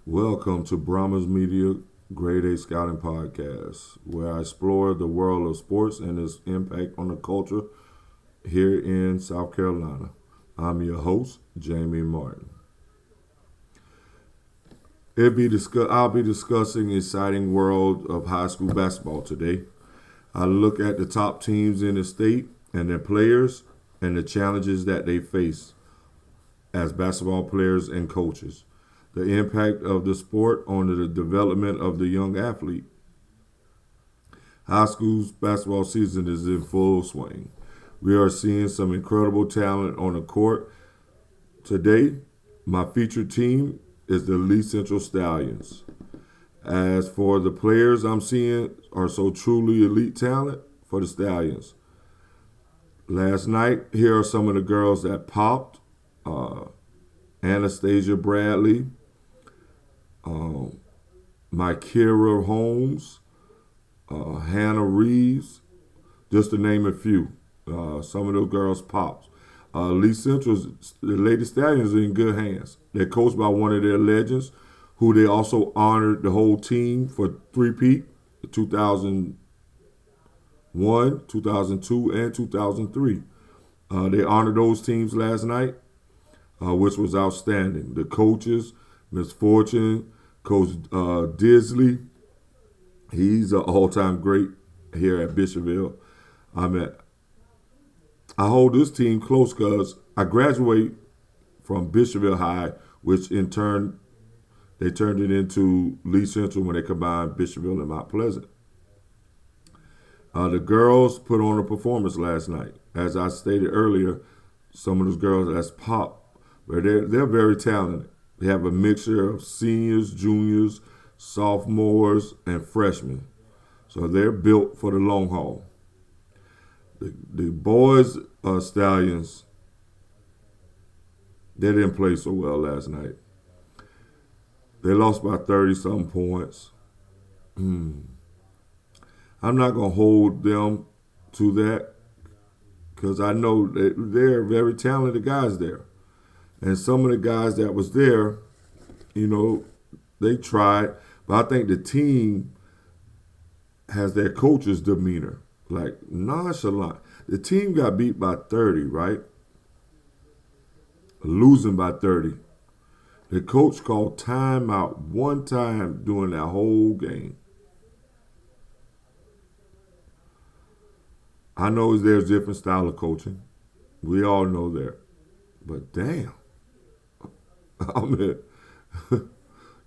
Welcome to Brahma Media Grade A Scouting Podcast, where I explore the world of sports and its impact on the culture here in South Carolina. I'm your host, Jamie Martin. I'll be discussing exciting world of high school basketball today. I look at the top teams in the state and their players and the challenges that they face as basketball players and coaches, the impact of the sport on the development of the young athlete. High school basketball season is in full swing. We are seeing some incredible talent on the court. Today, my featured team is the Lee Central Stallions. As for the players I'm seeing are so truly elite talent for the Stallions. Last night, here are some of the girls that popped. Anastasia Bradley, Mykera Holmes, Hannah Reeves, just to name a few. Some of those girls popped. Lee Central's, the Lady Stallions, are in good hands. They're coached by one of their legends, who they also honored the whole team for three-peat, 2001, 2002, and 2003. They honored those teams last night, which was outstanding. The coaches, Miss Fortune, Coach Disley, he's an all-time great here at Bishopville. I hold this team close because I graduate from Bishopville High, which in turn they turned it into Lee Central when they combined Bishopville and Mount Pleasant. The girls put on a performance last night. As I stated earlier, some of those girls that's pop, but they're very talented. They have a mixture of seniors, juniors, sophomores, and freshmen. So they're built for the long haul. The boys Stallions, they didn't play so well last night. They lost by 30-some points. I'm not going to hold them to that because I know that they're very talented guys there. And some of the guys that was there, they tried, but I think the team has their coach's demeanor, like nonchalant. The team got beat by 30, right? Losing by 30. The coach called timeout one time during that whole game. I know there's different style of coaching. We all know that. But damn. I mean,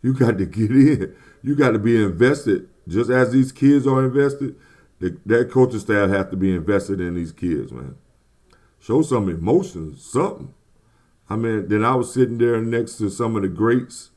you got to get in. You got to be invested. Just as these kids are invested, that coaching staff have to be invested in these kids, man. Show some emotion, something. Then I was sitting there next to some of the greats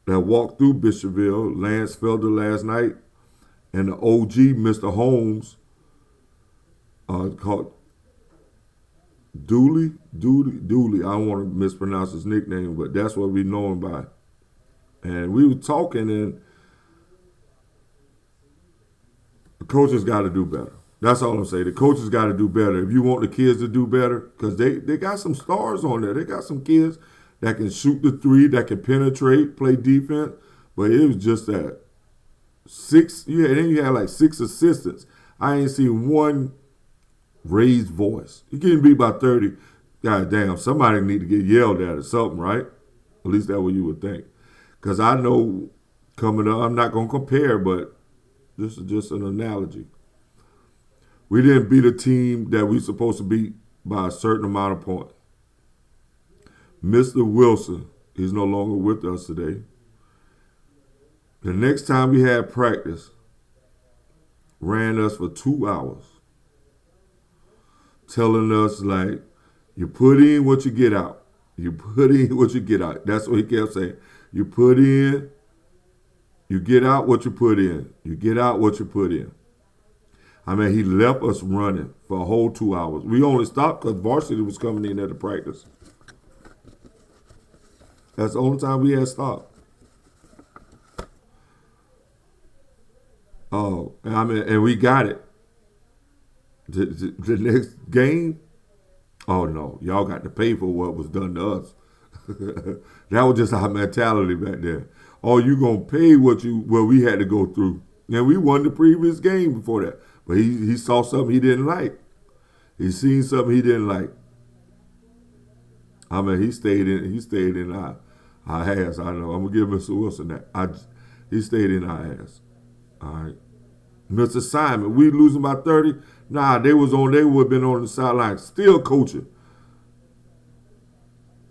that walked through Bishopville, Lance Felder last night, and the OG, Mr. Holmes, called Dooley. I don't want to mispronounce his nickname, but that's what we know him by. And we were talking, and the coaches got to do better. That's all I'm saying. The coaches got to do better. If you want the kids to do better, because they got some stars on there. They got some kids that can shoot the three, that can penetrate, play defense. But it was just that then you had like 6 assistants. I ain't seen one raised voice. You getting beat by 30. God damn, somebody need to get yelled at or something, right? At least that's what you would think. Because I know coming up, I'm not going to compare, but this is just an analogy. We didn't beat a team that we supposed to beat by a certain amount of points. Mr. Wilson is no longer with us today. The next time we had practice, ran us for 2 hours, telling us like, you put in what you get out. You put in what you get out. That's what he kept saying. You put in, you get out what you put in. You get out what you put in. He left us running for a whole 2 hours. We only stopped because varsity was coming in at the practice. That's the only time we had stopped. Oh, and we got it. The next game, oh no, y'all got to pay for what was done to us. That was just our mentality back then. Oh, you gonna pay what we had to go through. And we won the previous game before that. But he saw something he didn't like. He seen something he didn't like. I mean, he stayed in our ass. I know. I'm gonna give Mr. Wilson that. He stayed in our ass. All right. Mr. Simon, we losing by 30. Nah, they would have been on the sideline still coaching.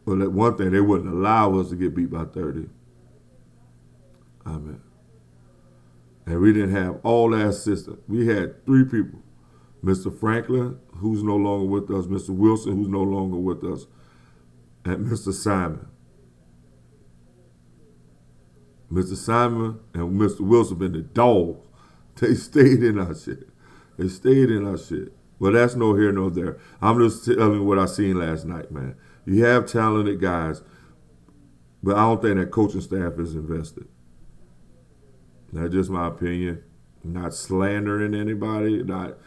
But that one thing, they wouldn't allow us to get beat by 30. I mean, and we didn't have all that assistance. We had 3 people. Mr. Franklin, who's no longer with us, Mr. Wilson, who's no longer with us, and Mr. Simon. Mr. Simon and Mr. Wilson been the dogs. They stayed in our shit. They stayed in our shit. Well, that's no here, no there. I'm just telling you what I seen last night, man. You have talented guys, but I don't think that coaching staff is invested. That's just my opinion. I'm not slandering anybody, not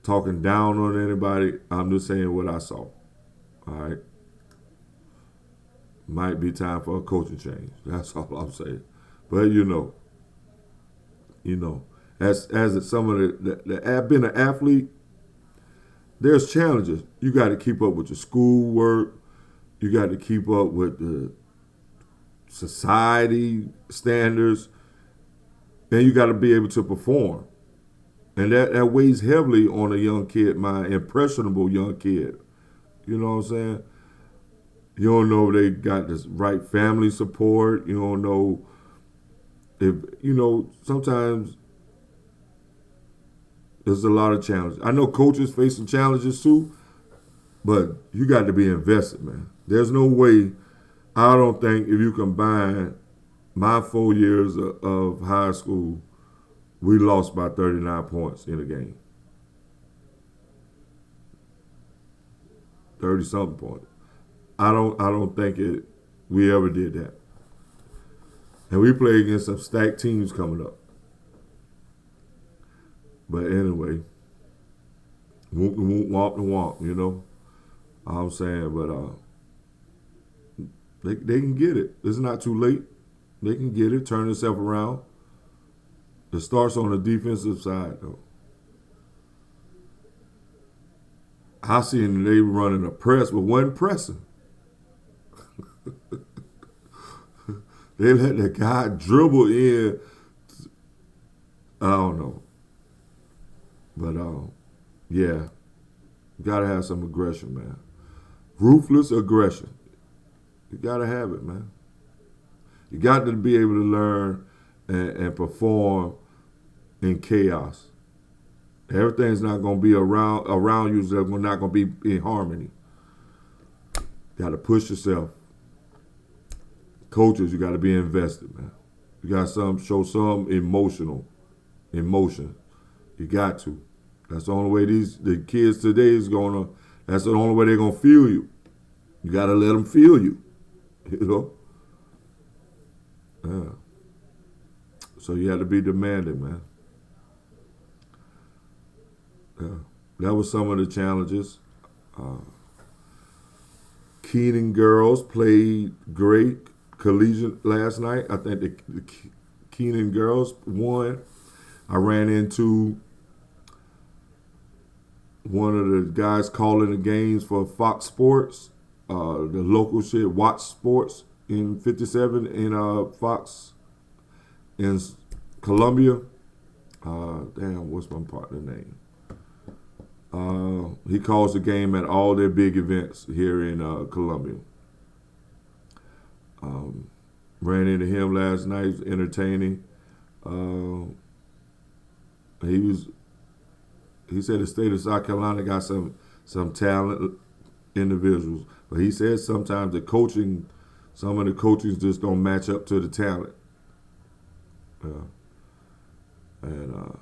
talking down on anybody. I'm just saying what I saw. All right. Might be time for a coaching change. That's all I'm saying. But you know, as some of the being an athlete, there's challenges. You got to keep up with your schoolwork. You got to keep up with the society standards, and you got to be able to perform. And that weighs heavily on a young kid, my impressionable young kid. You know what I'm saying? You don't know if they got this right family support. You don't know if, sometimes there's a lot of challenges. I know coaches face some challenges too, but you got to be invested, man. There's no way, I don't think if you combine my 4 years of high school, we lost by 39 points in a game. 30-something points. I don't think we ever did that. And we play against some stacked teams coming up. But anyway, won't walk the walk, you know. I'm saying, but they can get it. It's not too late. They can get it, turn themselves around. It starts on the defensive side, though. I seen they running a press, but wasn't pressing. They let the guy dribble in. I don't know. But, yeah. You got to have some aggression, man. Ruthless aggression. You got to have it, man. You got to be able to learn and perform in chaos. Everything's not going to be around you. They're not going to be in harmony. Got to push yourself. Coaches, you got to be invested, man. You got to show some emotion. You got to. That's the only way the kids today is going to. That's the only way they're going to feel you. You got to let them feel you. You know. Yeah. So you have to be demanding, man. Yeah. That was some of the challenges. Keenan girls played great collegiate last night. I think the Keenan girls won. I ran into one of the guys calling the games for Fox Sports, the local shit, Watch Sports in 57 in Fox in Columbia. What's my partner name? He calls the game at all their big events here in Columbia. Ran into him last night. He was entertaining. He said the state of South Carolina got some talent individuals, but he said sometimes some of the coaching just don't match up to the talent. And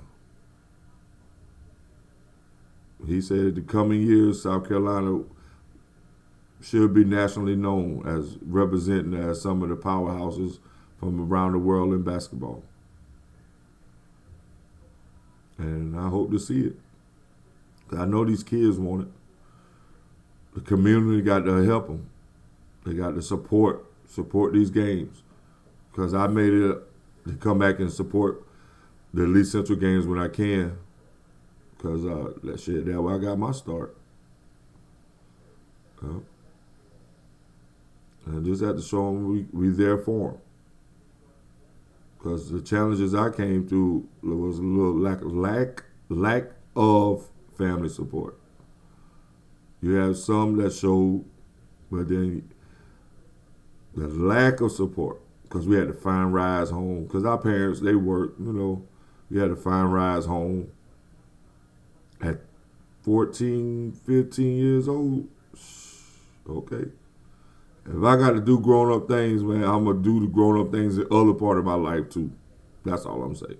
he said the coming years, South Carolina should be nationally known as representing as some of the powerhouses from around the world in basketball. And I hope to see it. I know these kids want it. The community got to help them. They got to support these games, because I made it to come back and support the Elite Central games when I can, because that's where I got my start. And just have to show them we there for them. Because the challenges I came through was a little lack of family support. You have some that showed, but then the lack of support, because we had to find rides home. Because our parents, they worked, we had to find rides home. At 14, 15 years old, okay. If I got to do grown-up things, man, I'm going to do the grown-up things in the other part of my life, too. That's all I'm saying.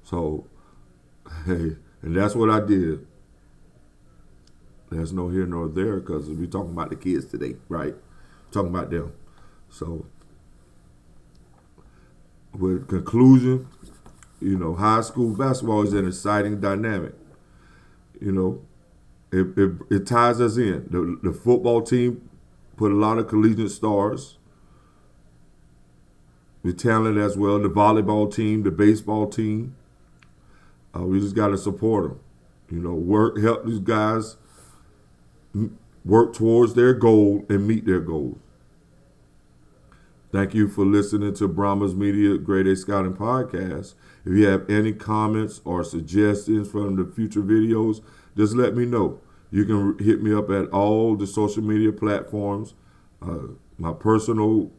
So, hey, and that's what I did. There's no here nor there, because we're talking about the kids today, right? Talking about them. So, with conclusion, high school basketball is an exciting dynamic. It ties us in. The football team put a lot of collegiate stars. The talent as well. The volleyball team, the baseball team. We just got to support them. Help these guys work towards their goal and meet their goals. Thank you for listening to Brahma Media Grade A Scouting Podcast. If you have any comments or suggestions from the future videos, just let me know. You can hit me up at all the social media platforms. My personal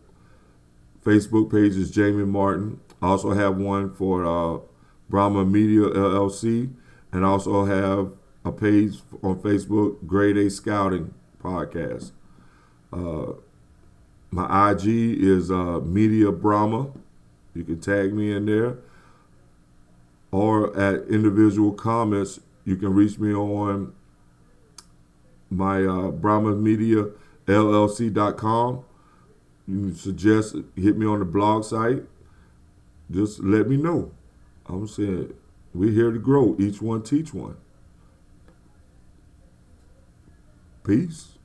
Facebook page is Jamie Martin. I also have one for Brahma Media LLC, and I also have a page on Facebook, Grade A Scouting Podcast. My IG is Media Brahma. You can tag me in there. Or at individual comments, you can reach me on my Brahma Media LLC.com. You can suggest, hit me on the blog site. Just let me know. I'm saying we're here to grow. Each one teach one. Peace.